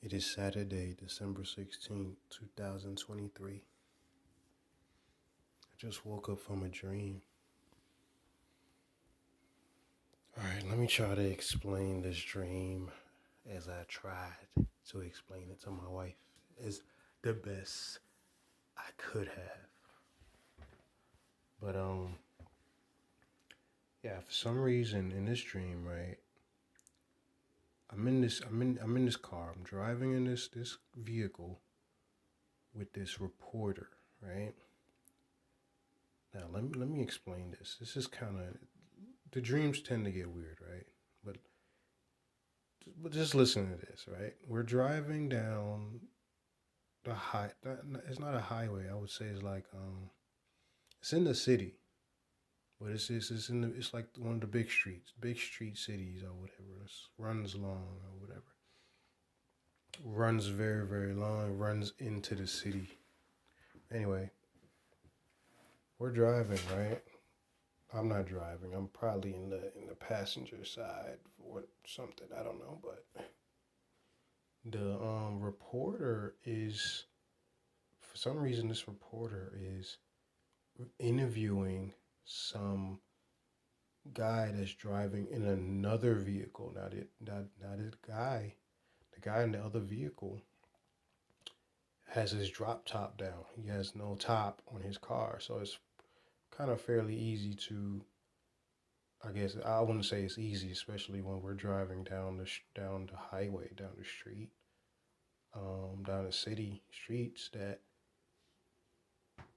It is Saturday, December 16th, 2023. I just woke up from a dream. Alright, let me try to explain this dream as I tried to explain it to my wife as the best I could have. But yeah, for some reason in this dream, right? I'm in this car. I'm driving in this vehicle with this reporter, right? Now let me explain this. This is kind of, the dreams tend to get weird, right? But just listen to this, right? We're driving down the it's not a highway. I would say it's like it's in the city, but it's in the, it's like one of the big street cities or whatever. It runs long or whatever. Runs very long. Runs into the city. Anyway, we're driving, right? I'm not driving. I'm probably in the passenger side or something. I don't know, but the reporter is, for some reason, this reporter is interviewing some guy that's driving in another vehicle. Now, the guy in the other vehicle has his drop top down. He has no top on his car, so it's kind of fairly easy to, I guess I wouldn't say it's easy, especially when we're driving down the highway, down the street, down the city streets. That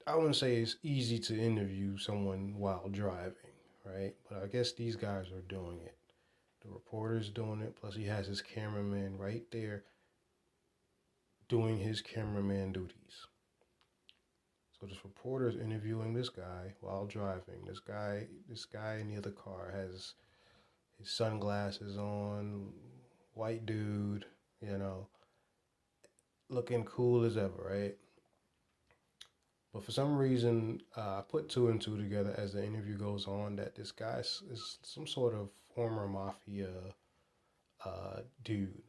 I wouldn't say it's easy to interview someone while driving, right? But I guess these guys are doing it. The reporter's doing it. Plus, he has his cameraman right there doing his cameraman duties. So this reporter is interviewing this guy while driving. This guy in the other car has his sunglasses on, white dude, looking cool as ever, right? But for some reason, I put two and two together as the interview goes on that this guy is some sort of former mafia dude.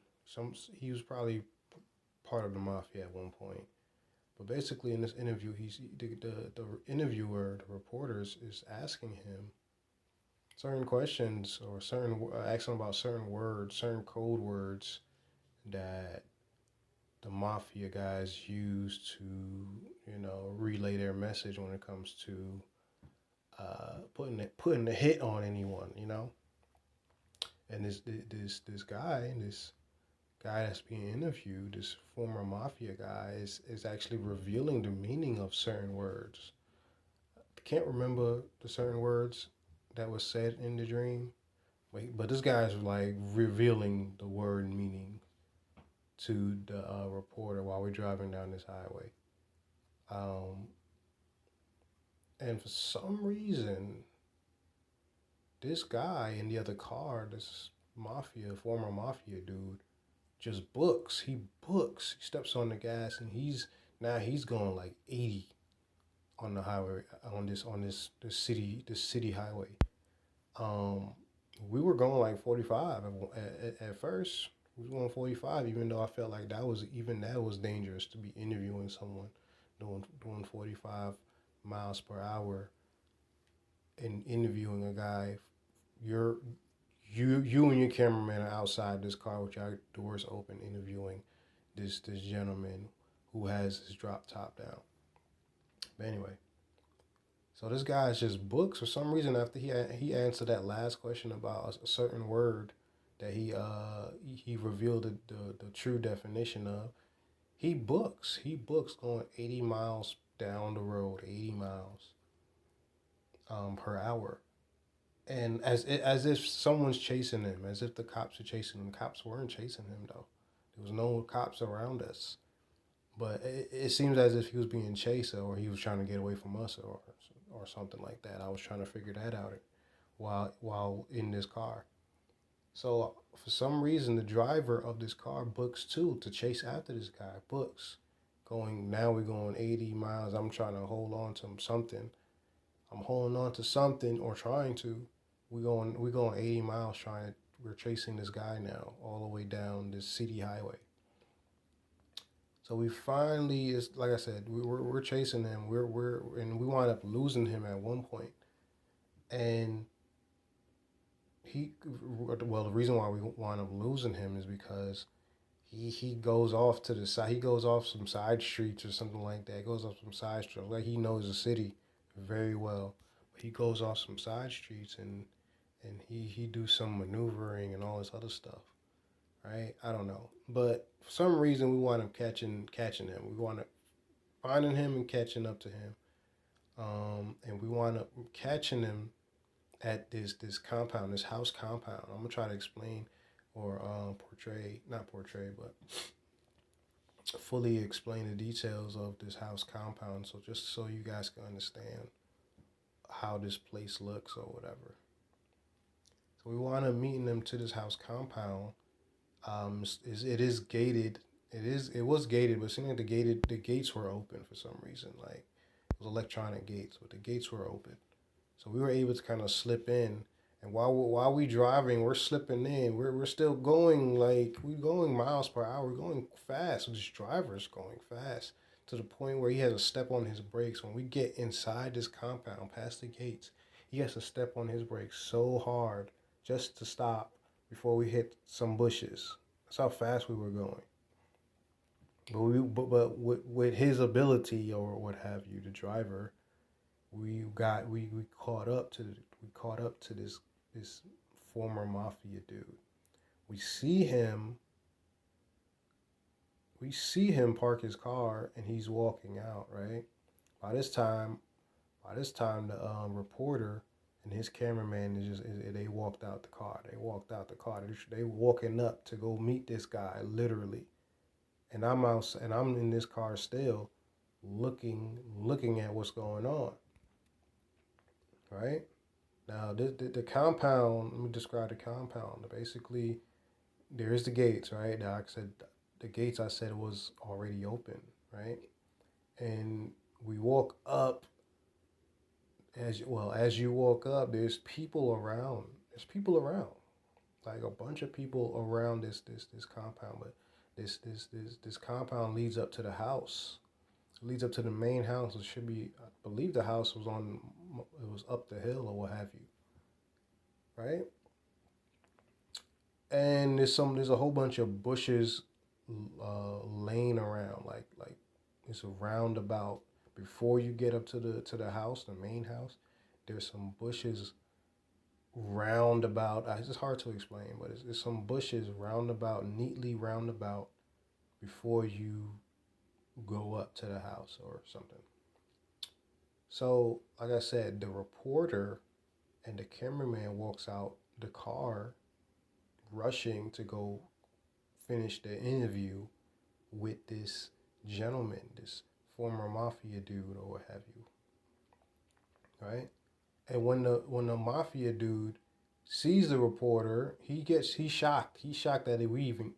He was probably part of the mafia at one point. But basically, in this interview, the interviewer, the reporters, is asking him certain questions or asking about certain words, certain code words that the mafia guys use to, relay their message when it comes to putting the hit on anyone. And this guy that's being interviewed, this former mafia guy, is actually revealing the meaning of certain words. I can't remember the certain words that was said in the dream, but this guy's like revealing the word meaning to the reporter while we're driving down this highway. And for some reason, this guy in the other car, this former mafia dude, just books. He books. He steps on the gas, and he's going like 80 on the highway, on this city highway. We were going like 45 at first. We was going 45, even though I felt like that was dangerous to be interviewing someone doing 45 miles per hour and interviewing a guy. You and your cameraman are outside this car with your doors open, interviewing this gentleman who has his drop top down. But anyway, so this guy's just books for some reason. After he answered that last question about a certain word that he revealed the true definition of, he books going 80 miles down the road, 80 miles per hour. And as if someone's chasing him, as if the cops are chasing him. Cops weren't chasing him, though. There was no cops around us. But it seems as if he was being chased, or he was trying to get away from us, or something like that. I was trying to figure that out while in this car. So for some reason, the driver of this car books too to chase after this guy. Books. Now we're going 80 miles. I'm trying to hold on to something. I'm holding on to something, or trying to. We're going 80 miles we're chasing this guy now all the way down this city highway. So we finally, it's like I said, we're chasing him. And we wind up losing him at one point. And he, well, the reason why we wind up losing him is because he goes off to the side. He goes off some side streets or something like that. He goes off some side streets. Like he knows the city very well. But he goes off some side streets and he do some maneuvering and all this other stuff. Right? I don't know. But for some reason we wind up catching him. We wind up finding him and catching up to him. And we wind up catching him at this compound, this house compound. I'm gonna try to explain or not portray, but fully explain the details of this house compound. So just so you guys can understand how this place looks or whatever. So we wind up meeting them to this house compound. It is gated. It was gated, but it seemed like the gates were open for some reason. Like it was electronic gates, but the gates were open. So we were able to kind of slip in, and while we driving, we're slipping in. We're still going like we're going miles per hour. We're going fast. So this driver's going fast to the point where he has to step on his brakes. When we get inside this compound, past the gates, he has to step on his brakes so hard just to stop before we hit some bushes. That's how fast we were going. But with his ability or what have you, the driver, we caught up to this former mafia dude. We see him park his car and he's walking out, right? By this time the reporter and his cameraman they walked out the car. They walking up to go meet this guy literally. And I'm out and I'm in this car still looking at what's going on. Right? Now, the compound, let me describe the compound. Basically, there's the gates, right? Now, like I said, the gates I said was already open, right? And we walk up, as you walk up, there's people around. Like a bunch of people around this compound. But this compound leads up to the house. It leads up to the main house. It should be, I believe the house was up the hill or what have you, right? And there's a whole bunch of bushes laying around, like it's a roundabout before you get up to the house, the main house. There's some bushes roundabout. It's just hard to explain, but it's some bushes neatly roundabout before you go up to the house or something. So, like I said, the reporter and the cameraman walks out the car rushing to go finish the interview with this gentleman, this former mafia dude or what have you. Right? And when the mafia dude sees the reporter, he's shocked. He's shocked that we even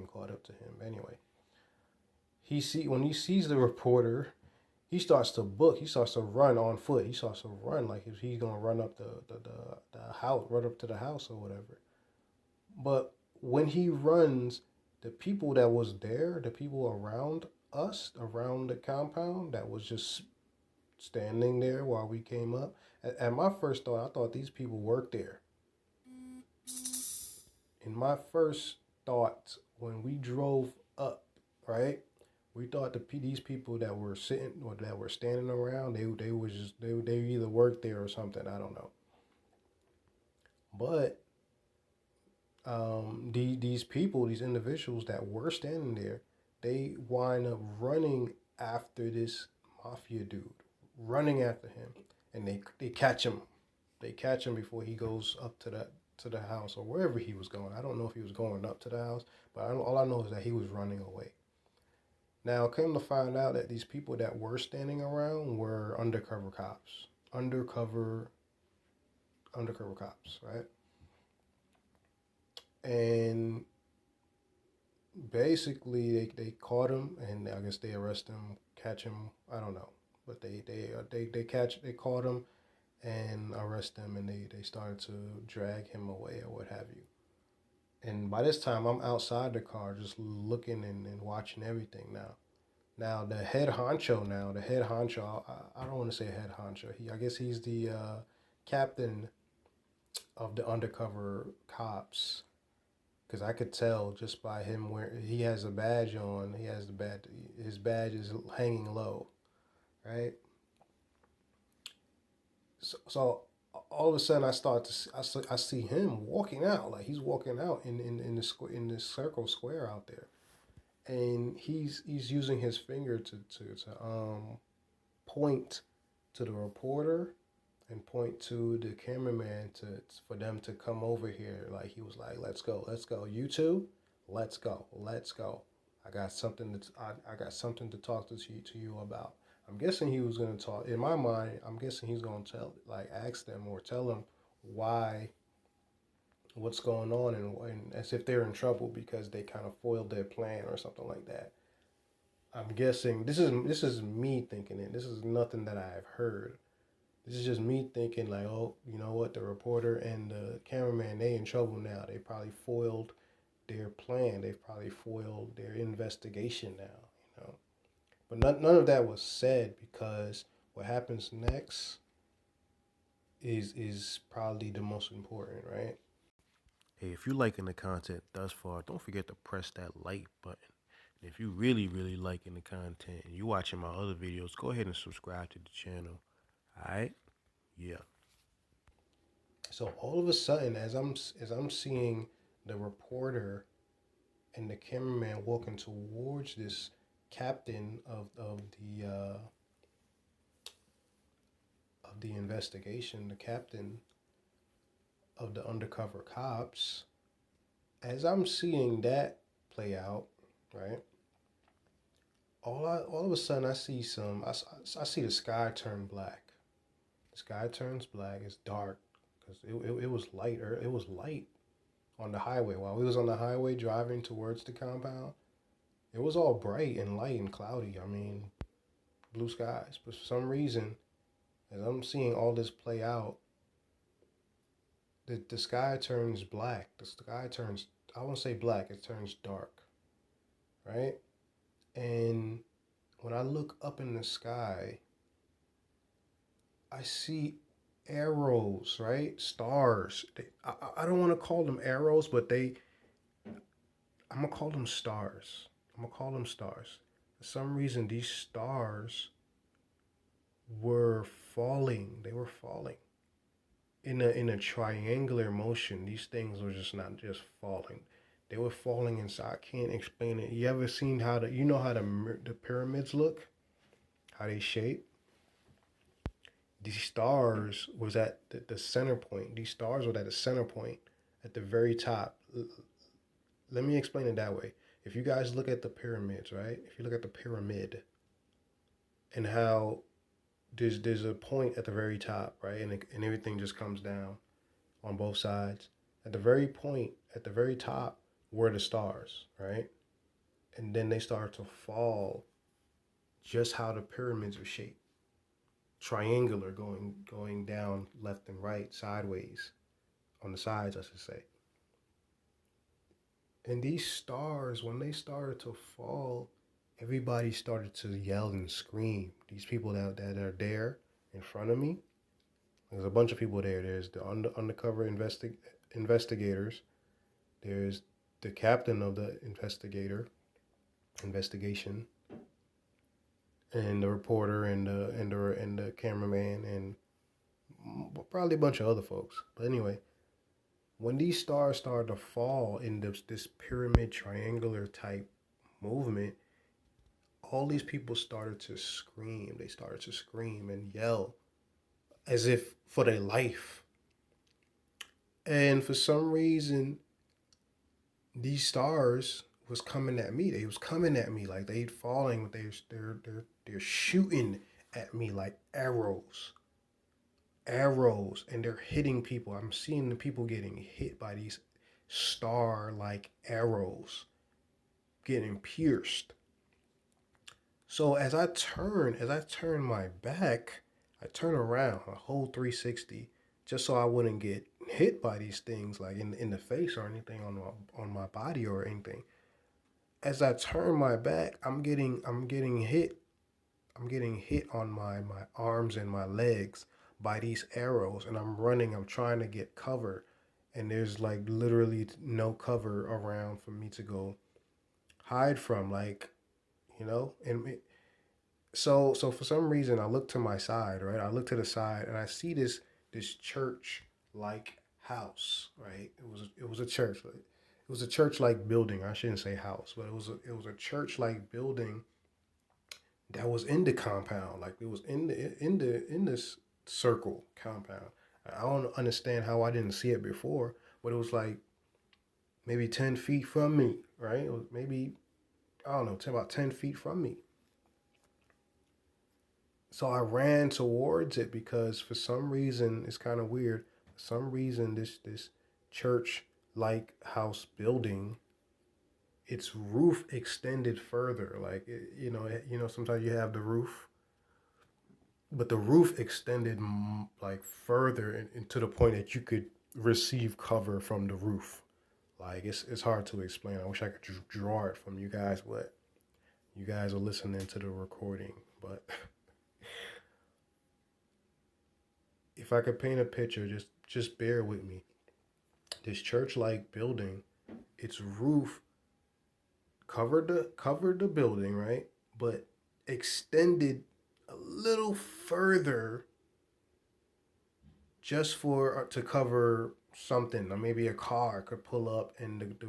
caught up to him. Anyway, when he sees the reporter, he starts to run on foot. He starts to run like if he's gonna run up the house, run up to the house or whatever. But when he runs, the people that was there, the people around us, around the compound that was just standing there while we came up. At my first thought, I thought these people worked there. In my first thought, when we drove up, right, we thought these people that were sitting or that were standing around, they either worked there or something. I don't know. But these people, these individuals that were standing there, they wind up running after this mafia dude, running after him, and they catch him. They catch him before he goes up to the house or wherever he was going. I don't know if he was going up to the house, but all I know is that he was running away. Now, come to find out that these people that were standing around were undercover cops. Undercover cops, right? And basically, they caught him, and I guess they arrest him, catch him. I don't know, but they caught him and arrest him, and they started to drag him away or what have you. And by this time, I'm outside the car, just looking and watching everything now. Now the head honcho, I don't want to say head honcho. I guess he's the captain of the undercover cops, because I could tell just by him where he has a badge on. He has the badge. His badge is hanging low, right? So all of a sudden, I see him walking out, like he's walking out in the square, in this circle square out there, and he's using his finger to point to the reporter and point to the cameraman to for them to come over here. Like he was like, let's go, you two, let's go. I got something I got something to talk to you about. I'm guessing he was gonna talk. In my mind, I'm guessing he's gonna ask them or tell them why, what's going on, and as if they're in trouble because they kind of foiled their plan or something like that. I'm guessing this is me thinking it. This is nothing that I've heard. This is just me thinking like, oh, you know what? The reporter and the cameraman, they in trouble now. They probably foiled their plan. They've probably foiled their investigation now. You know, but none of that was said because what happens next is probably the most important, right? Hey, if you're liking the content thus far, don't forget to press that like button. And if you really liking the content and you watching my other videos, go ahead and subscribe to the channel. All right? Yeah. So all of a sudden, as I'm seeing the reporter and the cameraman walking towards this captain of the investigation, the captain of the undercover cops, as I'm seeing that play out, right? All of a sudden, I see the sky turn black. The sky turns black. It's dark because it was light. It was light on the highway. While we was on the highway driving towards the compound, it was all bright and light and cloudy. I mean, blue skies. But for some reason, as I'm seeing all this play out, the sky turns black. The sky turns, I won't say black, it turns dark, right? And when I look up in the sky, I see arrows, right? Stars. I don't want to call them arrows, but I'm going to call them stars. I'm going to call them stars. For some reason, these stars were falling. They were falling in a triangular motion. These things were just not just falling. They were falling inside. I can't explain it. You ever seen how the pyramids look? How they shape? These stars was at the center point. These stars were at the center point at the very top. Let me explain it that way. If you guys look at the pyramids, right? If you look at the pyramid and how there's a point at the very top, right? And everything just comes down on both sides. At the very point, at the very top were the stars, right? And then they start to fall just how the pyramids are shaped. Triangular, going down left and right, sideways, on the sides, I should say. And these stars, when they started to fall, everybody started to yell and scream. These people that are there in front of me, there's a bunch of people there. There's the undercover investigators. There's the captain of the investigation, and the reporter and the cameraman and probably a bunch of other folks. But anyway, when these stars started to fall in this pyramid triangular type movement, all these people started to scream. They started to scream and yell as if for their life. And for some reason, these stars was coming at me. They was coming at me like they'd falling. They're shooting at me like arrows, and they're hitting people. I'm seeing the people getting hit by these star-like arrows, getting pierced. So as I turn my back, I turn around a whole 360 just so I wouldn't get hit by these things like in the face or anything on my body or anything. As I turn my back, I'm getting hit on my arms and my legs by these arrows, and I'm running. I'm trying to get cover, and there's like literally no cover around for me to go hide from. Like, so for some reason I look to my side, right? I look to the side and I see this church like house, right? It was a church. It was a church like building. I shouldn't say house, but it was a church like building that was in the compound. Like it was in this circle compound. I don't understand how I didn't see it before, but it was like maybe 10 feet from me, right? It was maybe, I don't know, about 10 feet from me. So I ran towards it because for some reason it's kind of weird. For some reason this church like house building, its roof extended further. Like sometimes you have the roof, but the roof extended like further and to the point that you could receive cover from the roof. Like it's hard to explain. I wish I could draw it from you guys, but you guys are listening to the recording. But if I could paint a picture, just bear with me. This church-like building, its roof covered the building, right? But extended a little further just for to cover something, or maybe a car could pull up and the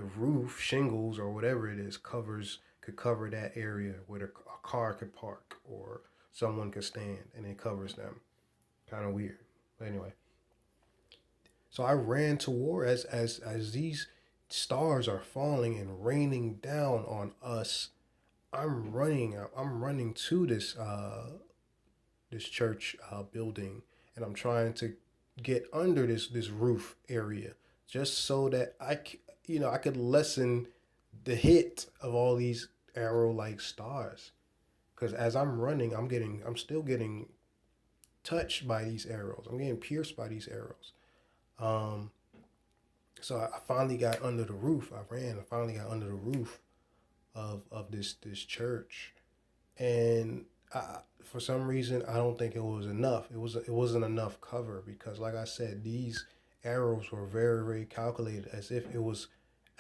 roof shingles or whatever it is could cover that area where a car could park or someone could stand, and it covers them. Kind of weird. But anyway, so I ran toward as these stars are falling and raining down on us. I'm running to this church building, and I'm trying to get under this roof area just so that I could lessen the hit of all these arrow like stars. Because as I'm running, I'm still getting touched by these arrows. I'm getting pierced by these arrows. Um, so I finally got under the roof. I ran. I finally got under the roof of this church, and for some reason I don't think it was enough. It wasn't enough cover because, like I said, these arrows were very very calculated, as if it was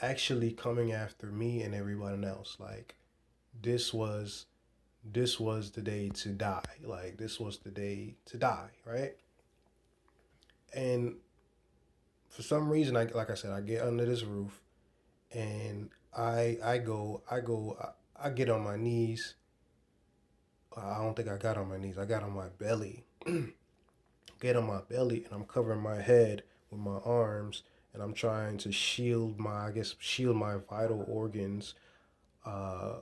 actually coming after me and everyone else. Like this was this was the day to die. Like this was the day to die, right? And for some reason, like I said, I get under this roof and I get on my knees. I don't think I got on my knees. I got on my belly. Get on my belly, and I'm covering my head with my arms, and I'm trying to shield my vital organs, uh,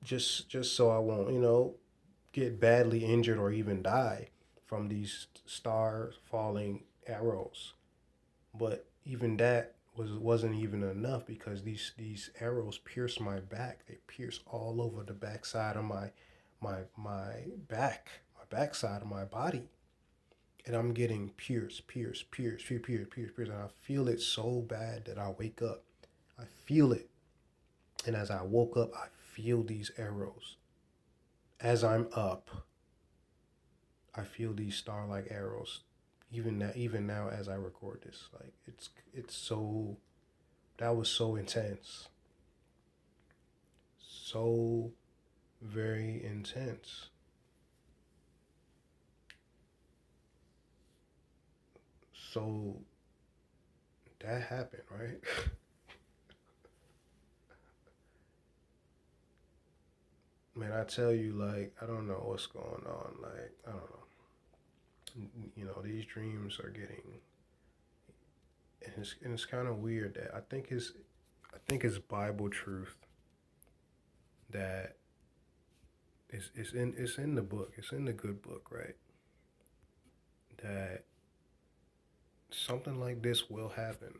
just so I won't, get badly injured or even die from these star falling arrows. But even that wasn't even enough because these arrows pierce my back. They pierce all over the backside of my backside of my body. And I'm getting pierced, and I feel it so bad that I wake up. I feel it. And as I woke up, I feel these arrows. As I'm up, I feel these star-like arrows. Even now, as I record this, like it's so, that was so intense, so very intense. So that happened, right? Man, I tell you, like, I don't know what's going on. Like, I don't know. These dreams are getting, and it's kind of weird that I think it's Bible truth that it's in the book. It's in the good book, right? That something like this will happen.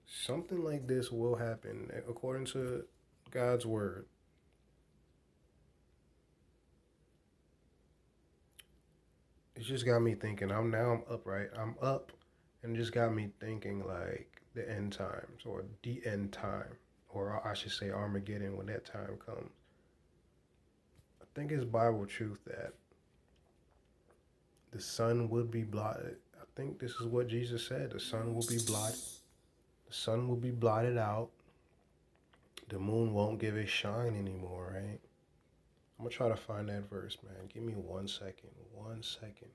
Something like this will happen according to God's word. it just got me thinking. I'm up, right? I'm up, and it just got me thinking like the end times or the end time, or I should say Armageddon when that time comes. I think it's Bible truth that the sun would be blotted. I think this is what Jesus said. The sun will be blotted. The sun will be blotted out. The moon won't give its shine anymore, right? I'm gonna try to find that verse, man. Give me 1 second. 1 second.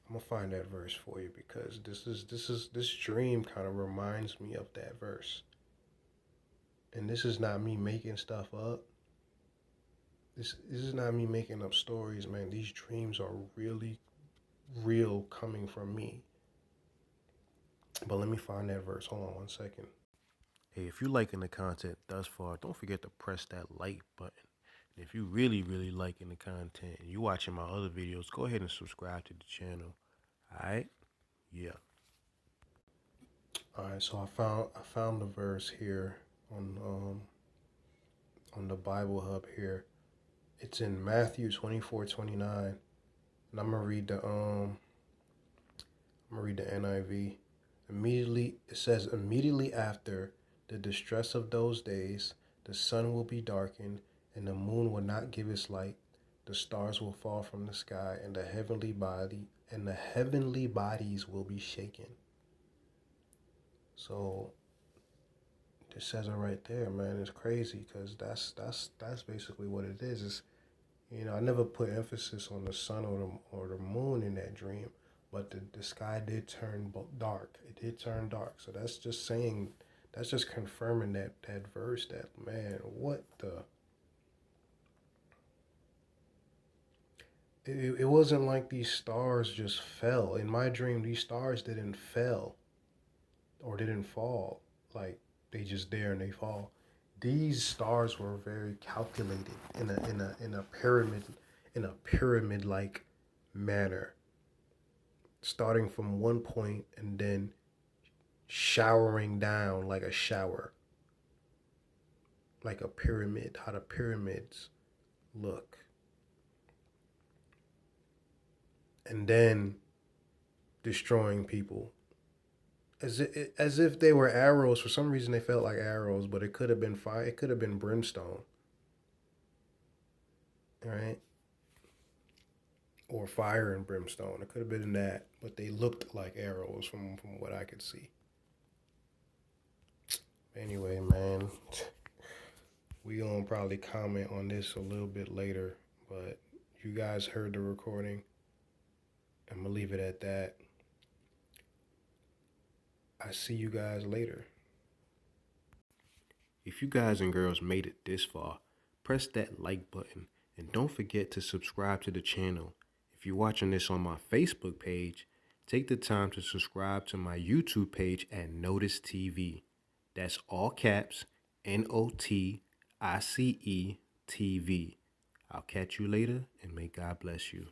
I'm gonna find that verse for you because this dream kind of reminds me of that verse. And this is not me making stuff up. This is not me making up stories, man. These dreams are really real coming from me. But let me find that verse. Hold on 1 second. Hey, if you're liking the content thus far, don't forget to press that like button. And if you really liking the content and you watching my other videos, go ahead and subscribe to the channel. Alright? Yeah. Alright, so I found the verse here on the Bible Hub here. It's in Matthew 24:29. And I'm gonna read the NIV. It says immediately after the distress of those days, the sun will be darkened, and the moon will not give its light. The stars will fall from the sky, and the heavenly bodies will be shaken. So it says it right there, man. It's crazy because that's basically what it is. It's, I never put emphasis on the sun or the moon in that dream, but the sky did turn dark. It did turn dark. So that's just confirming that verse. That, man, what the. It wasn't like these stars just fell. In my dream, these stars didn't fell or didn't fall. Like, they just there and they fall. These stars were very calculated in a pyramid like manner, starting from one point and then showering down like a shower, like a pyramid. How the pyramids look, and then destroying people. As if they were arrows. For some reason, they felt like arrows, but it could have been fire. It could have been brimstone, right? Or fire and brimstone. It could have been that, but they looked like arrows from what I could see. Anyway, man, we gonna probably comment on this a little bit later, but you guys heard the recording. I'm gonna leave it at that. I see you guys later. If you guys and girls made it this far, press that like button and don't forget to subscribe to the channel. If you're watching this on my Facebook page, take the time to subscribe to my YouTube page at Notice TV. That's all caps, NOTICE TV. I'll catch you later and may God bless you.